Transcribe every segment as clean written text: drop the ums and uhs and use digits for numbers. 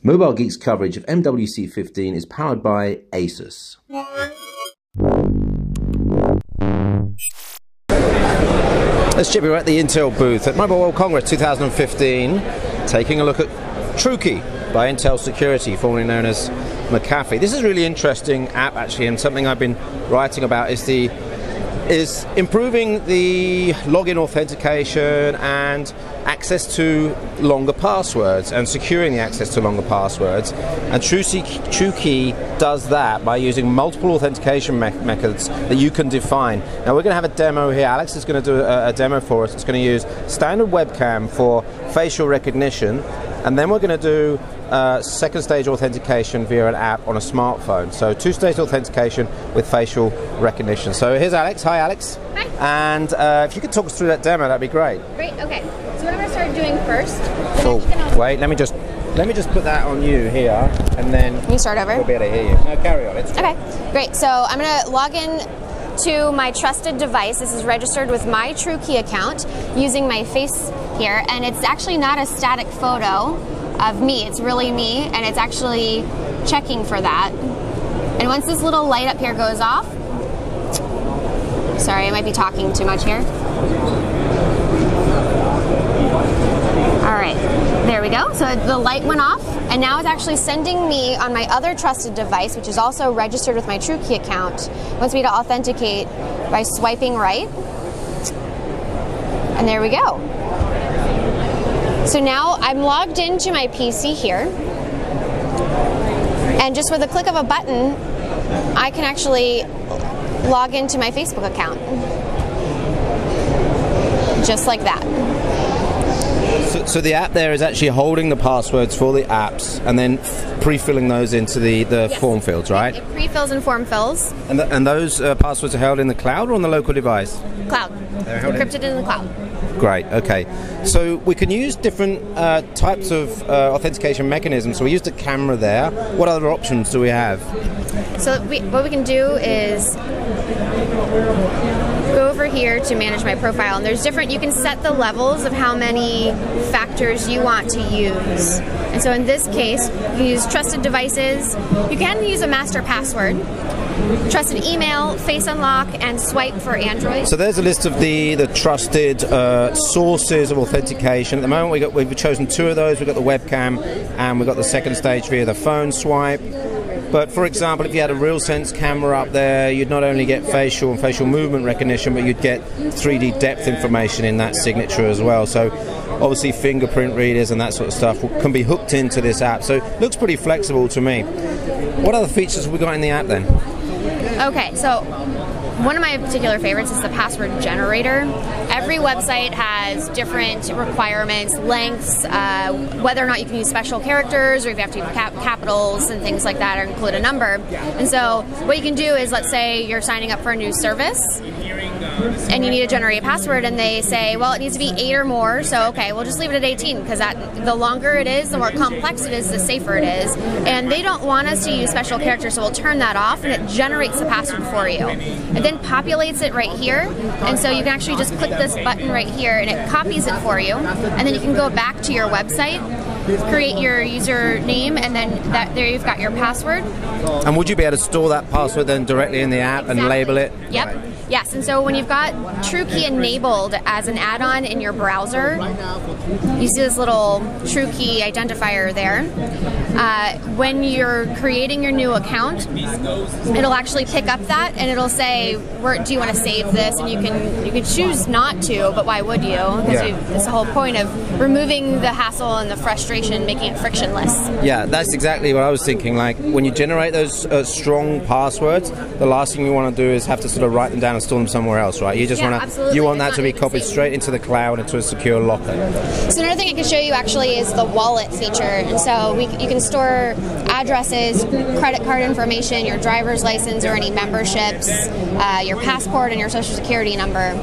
Mobile Geek's coverage of MWC 15 is powered by Asus. Let's chip, we're at the Intel booth at Mobile World Congress 2015, taking a look at TrueKey by Intel Security, formerly known as McAfee. This is a really interesting app actually, and something I've been writing about is improving the login authentication and access to longer passwords and securing the access to longer passwords. And TrueKey does that by using multiple authentication methods that you can define. Now we're going to have a demo here. Alex is going to do a demo for us. It's going to use standard webcam for facial recognition, and then we're going to do second stage authentication via an app on a smartphone. So two-stage authentication with facial recognition. So here's Alex. Hi, Alex. Hi. And if you could talk us through that demo, that'd be great. Great. Okay. So what I'm going to start doing first. Oh, wait. Let me just put that on you here, and then you start over. We'll be able to hear you. No, carry on. Okay. Great. So I'm going to log in to my trusted device. This is registered with my TrueKey account using my face here, and it's actually not a static photo of me. It's really me, and it's actually checking for that. And once this little light up here goes off, sorry, I might be talking too much here. All right, there we go. So the light went off, and now it's actually sending me on my other trusted device, which is also registered with my TrueKey account. It wants me to authenticate by swiping right. And there we go. So now I'm logged into my PC here, and just with a click of a button, I can actually log into my Facebook account. Just like that. So the app there is actually holding the passwords for the apps and then pre-filling those into the yes. form fields, right? It pre-fills and form fills. And those passwords are held in the cloud or on the local device? Cloud. They're encrypted in the cloud. Great, okay. So we can use different types of authentication mechanisms. So we used the camera there. What other options do we have? So what we can do is go over here to manage my profile, and there's different, you can set the levels of how many factors you want to use. And so in this case, you use trusted devices, you can use a master password, trusted email, face unlock, and swipe for Android. So there's a list of the trusted sources of authentication. At the moment we've chosen two of those. We've got the webcam and we've got the second stage via the phone swipe. But for example, if you had a RealSense camera up there, you'd not only get facial and facial movement recognition, but you'd get 3D depth information in that signature as well. So obviously fingerprint readers and that sort of stuff can be hooked into this app. So it looks pretty flexible to me. What other features have we got in the app then? Okay, so one of my particular favorites is the password generator. Every website has different requirements, lengths, whether or not you can use special characters or if you have to use capitals and things like that or include a number. And so what you can do is, let's say you're signing up for a new service and you need to generate a password, and they say, well, it needs to be 8 or more, so okay, we'll just leave it at 18, because the longer it is, the more complex it is, the safer it is. And they don't want us to use special characters, so we'll turn that off, and it generates the password for you. It then populates it right here, and so you can actually just click this button right here, and it copies it for you, and then you can go back to your website, create your username, and then there you've got your password. And would you be able to store that password then directly in the app and label it? Yep. Right. Yes, and so when you've got TrueKey enabled as an add-on in your browser, you see this little TrueKey identifier there. When you're creating your new account, it'll actually pick up that, and it'll say, do you want to save this? And you can choose not to, but why would you? Because it's the whole point of removing the hassle and the frustration, making it frictionless. Yeah, that's exactly what I was thinking. Like when you generate those strong passwords, the last thing you want to do is have to sort of write them down and store them somewhere else, right? You just want that to be copied straight into the cloud into a secure locker. So another thing I can show you actually is the wallet feature. And so you can store addresses, credit card information, your driver's license or any memberships, your passport and your social security number.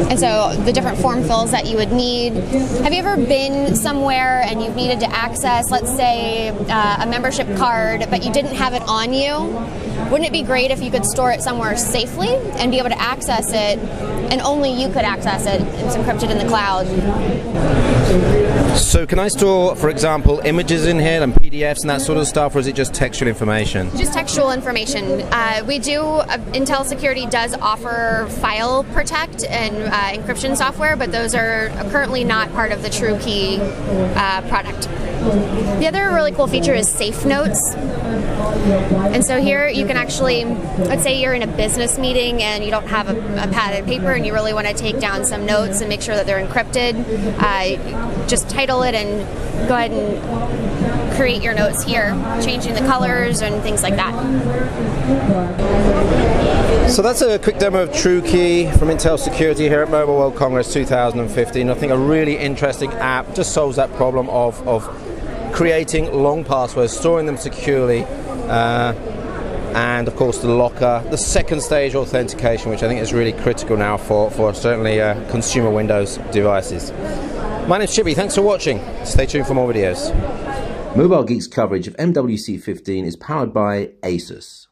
And so the different form fills that you would need. Have you ever been somewhere and you've needed to access, let's say, a membership card, but you didn't have it on you, wouldn't it be great if you could store it somewhere safely and be able to access it, and only you could access it? It's encrypted in the cloud. So can I store, for example, images in here and PDFs and that sort of stuff, or is it just textual information? Just textual information. Intel Security does offer file protect and encryption software, but those are currently not part of the TrueKey product. The other really cool feature is safe notes. And so here you can actually, let's say you're in a business meeting and you don't have a pad and paper and you really want to take down some notes and make sure that they're encrypted, just title it and go ahead and create your notes here, changing the colors and things like that. So that's a quick demo of TrueKey from Intel Security here at Mobile World Congress 2015. I think a really interesting app, just solves that problem of creating long passwords, storing them securely, and of course the locker, the second stage authentication, which I think is really critical now for certainly consumer Windows devices. My name's Chippy, thanks for watching. Stay tuned for more videos. Mobile Geeks coverage of MWC 15 is powered by Asus.